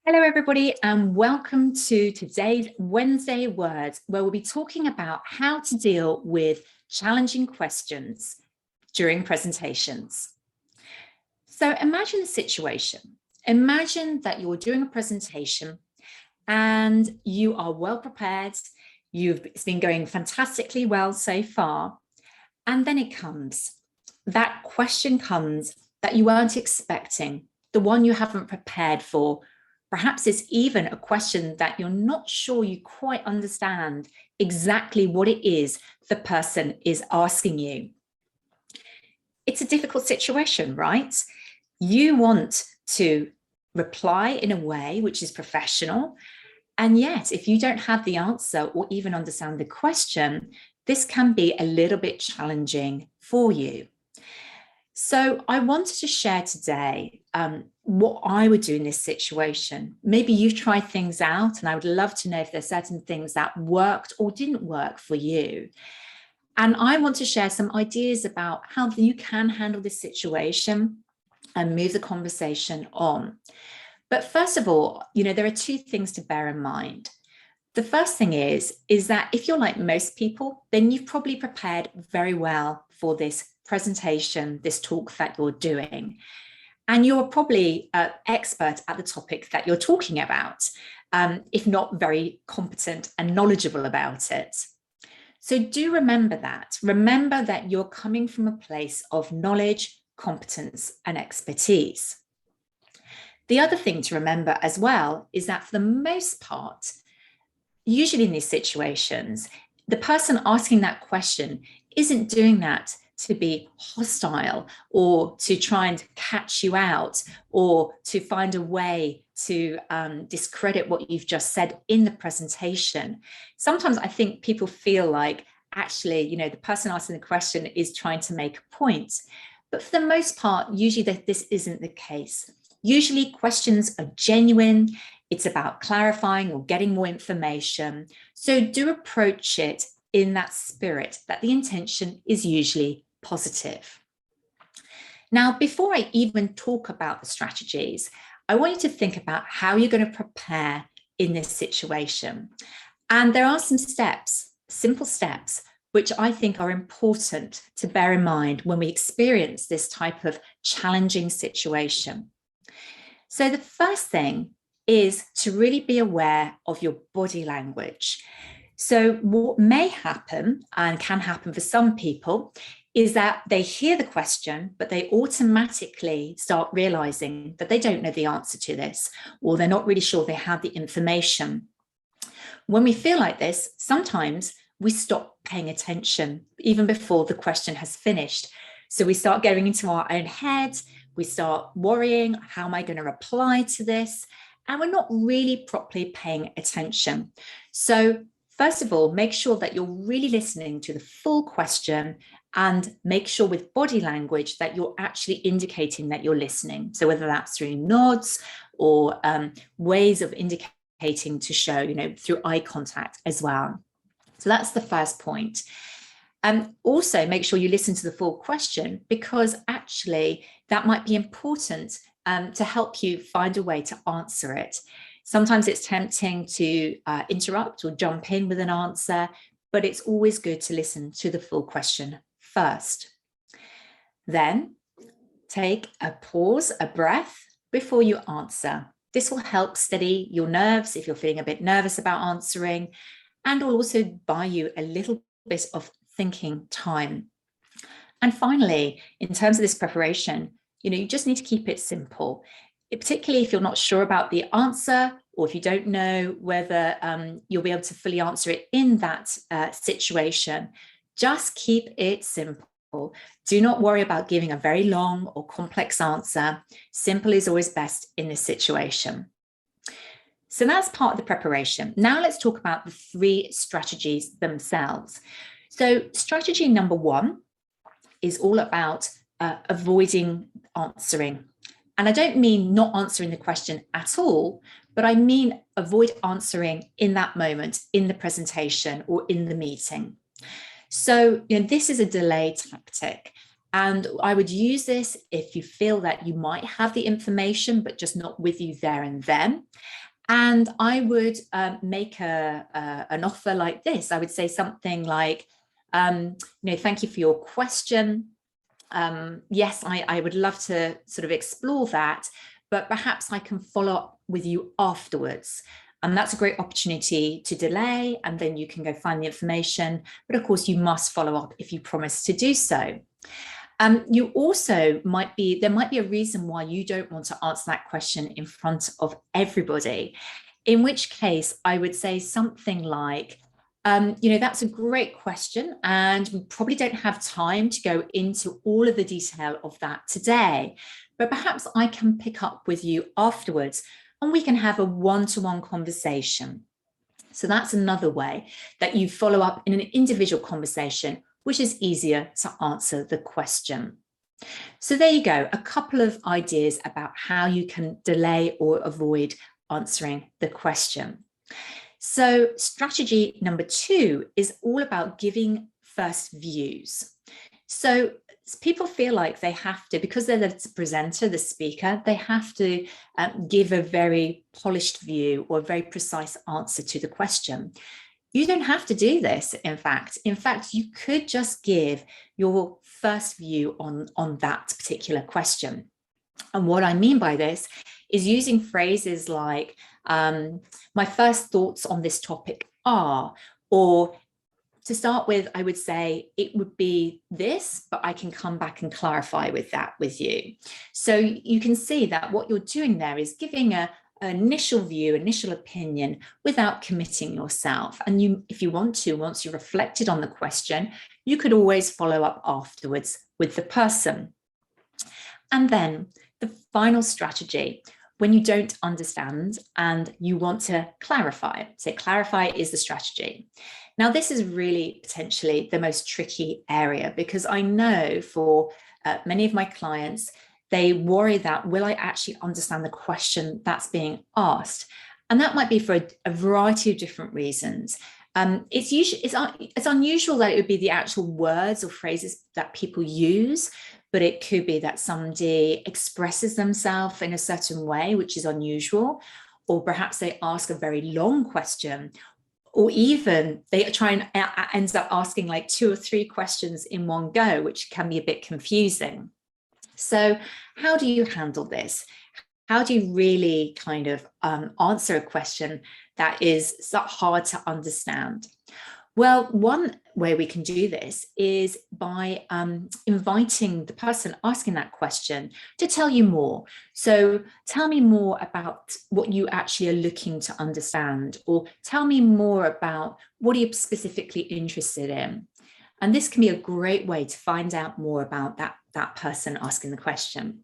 Hello, everybody, and welcome to today's Wednesday Words, where we'll be talking about how to deal with challenging questions during presentations. So imagine the situation. Imagine that you're doing a presentation and you are well prepared. It's been going fantastically well so far. And then that question comes that you weren't expecting, the one you haven't prepared for. Perhaps it's even a question that you're not sure you quite understand exactly what it is the person is asking you. It's a difficult situation, right? You want to reply in a way which is professional. And yet, if you don't have the answer or even understand the question, this can be a little bit challenging for you. So I wanted to share today what I would do in this situation. Maybe you've tried things out, and I would love to know if there's certain things that worked or didn't work for you. And I want to share some ideas about how you can handle this situation and move the conversation on. But first of all, there are two things to bear in mind. The first thing is that if you're like most people, then you've probably prepared very well for this presentation, this talk that you're doing. And you're probably an expert at the topic that you're talking about, if not very competent and knowledgeable about it. So do remember that. Remember that you're coming from a place of knowledge, competence, and expertise. The other thing to remember as well is that for the most part, usually in these situations, the person asking that question isn't doing that to be hostile or to try and catch you out or to find a way to discredit what you've just said in the presentation. Sometimes I think people feel like actually, the person asking the question is trying to make a point. But for the most part, usually this isn't the case. Usually questions are genuine. It's about clarifying or getting more information. So do approach it in that spirit, that the intention is usually positive. Now, before I even talk about the strategies, I want you to think about how you're going to prepare in this situation. And there are some steps, simple steps, which I think are important to bear in mind when we experience this type of challenging situation. So the first thing is to really be aware of your body language. So what may happen, and can happen for some people, is that they hear the question, but they automatically start realizing that they don't know the answer to this, or they're not really sure they have the information. When we feel like this, sometimes we stop paying attention even before the question has finished. So we start getting into our own head, we start worrying, how am I going to reply to this? And we're not really properly paying attention. So first of all, make sure that you're really listening to the full question and make sure with body language that you're actually indicating that you're listening. So whether that's through nods or ways of indicating to show, through eye contact as well. So that's the first point. Also, make sure you listen to the full question, because actually that might be important to help you find a way to answer it. Sometimes it's tempting to interrupt or jump in with an answer, but it's always good to listen to the full question first. Then take a pause, a breath before you answer. This will help steady your nerves if you're feeling a bit nervous about answering, and will also buy you a little bit of thinking time. And finally, in terms of this preparation, you just need to keep it simple, particularly if you're not sure about the answer, or if you don't know whether you'll be able to fully answer it in that situation. Just keep it simple. Do not worry about giving a very long or complex answer. Simple is always best in this situation. So that's part of the preparation. Now let's talk about the 3 strategies themselves. So strategy number 1 is all about avoiding answering. And I don't mean not answering the question at all, but I mean avoid answering in that moment, in the presentation or in the meeting. So this is a delay tactic. And I would use this if you feel that you might have the information, but just not with you there and then. And I would make an offer like this. I would say something like, thank you for your question. Yes, I would love to sort of explore that, but perhaps I can follow up with you afterwards. And that's a great opportunity to delay, and then you can go find the information. But of course, you must follow up if you promise to do so. You also there might be a reason why you don't want to answer that question in front of everybody, in which case I would say something like, that's a great question, and we probably don't have time to go into all of the detail of that today, but perhaps I can pick up with you afterwards and we can have a one-to-one conversation. So that's another way that you follow up in an individual conversation, which is easier to answer the question. So there you go, a couple of ideas about how you can delay or avoid answering the question. So strategy number 2 is all about giving first views. So people feel like they have to, because they're the presenter, the speaker, they have to give a very polished view or a very precise answer to the question. You don't have to do this, in fact. In fact, you could just give your first view on that particular question. And what I mean by this is using phrases like, my first thoughts on this topic are, or to start with, I would say it would be this, but I can come back and clarify with you. So you can see that what you're doing there is giving an initial view, initial opinion, without committing yourself. And if you want to, once you've reflected on the question, you could always follow up afterwards with the person. And then the final strategy, when you don't understand and you want to clarify. So clarify is the strategy. Now, this is really potentially the most tricky area, because I know for many of my clients, they worry that, will I actually understand the question that's being asked? And that might be for a variety of different reasons. It's unusual that it would be the actual words or phrases that people use, but it could be that somebody expresses themselves in a certain way, which is unusual, or perhaps they ask a very long question, or even they try and ends up asking like 2 or 3 questions in one go, which can be a bit confusing. So how do you handle this? How do you really kind of answer a question that is so hard to understand? Well, one way we can do this is by inviting the person asking that question to tell you more. So tell me more about what you actually are looking to understand, or tell me more about what are you specifically interested in. And this can be a great way to find out more about that person asking the question.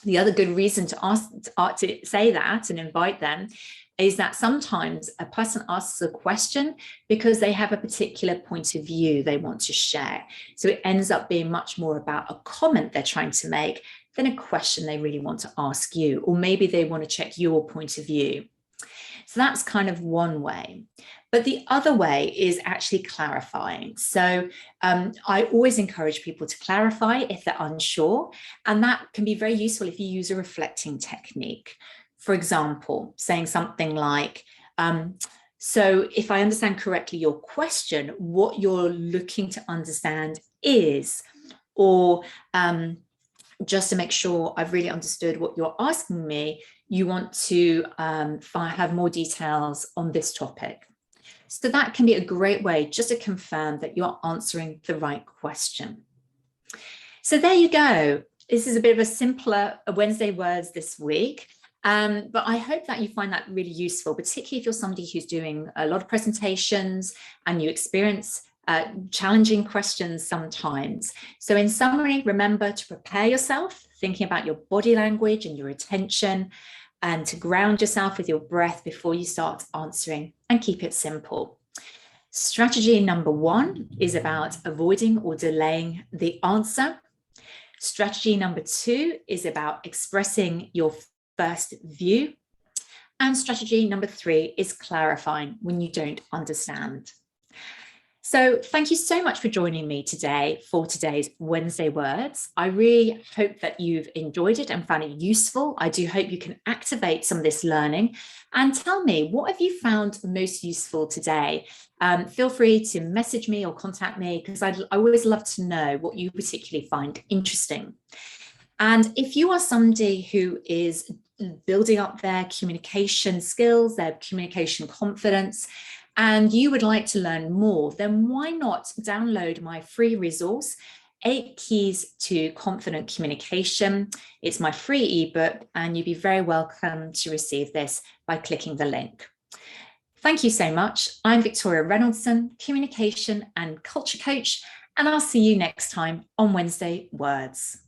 The other good reason to say that and invite them is that sometimes a person asks a question because they have a particular point of view they want to share. So it ends up being much more about a comment they're trying to make than a question they really want to ask you, or maybe they want to check your point of view. So that's kind of one way. But the other way is actually clarifying. So I always encourage people to clarify if they're unsure, and that can be very useful if you use a reflecting technique. For example, saying something like, so if I understand correctly your question, what you're looking to understand is, or just to make sure I've really understood what you're asking me, you want to have more details on this topic. So that can be a great way just to confirm that you're answering the right question. So there you go. This is a bit of a simpler Wednesday words this week. But I hope that you find that really useful, particularly if you're somebody who's doing a lot of presentations and you experience challenging questions sometimes. So in summary, remember to prepare yourself, thinking about your body language and your attention, and to ground yourself with your breath before you start answering, and keep it simple. Strategy number 1 is about avoiding or delaying the answer. Strategy number 2 is about expressing your first view. And strategy number 3 is clarifying when you don't understand. So thank you so much for joining me today for today's Wednesday Words. I really hope that you've enjoyed it and found it useful. I do hope you can activate some of this learning and tell me, what have you found most useful today? Feel free to message me or contact me, because I always love to know what you particularly find interesting. And if you are somebody who is building up their communication skills, their communication confidence, and you would like to learn more, then why not download my free resource, 8 Keys to Confident Communication. It's my free ebook, and you'd be very welcome to receive this by clicking the link. Thank you so much. I'm Victoria Reynoldson, communication and culture coach, and I'll see you next time on Wednesday Words.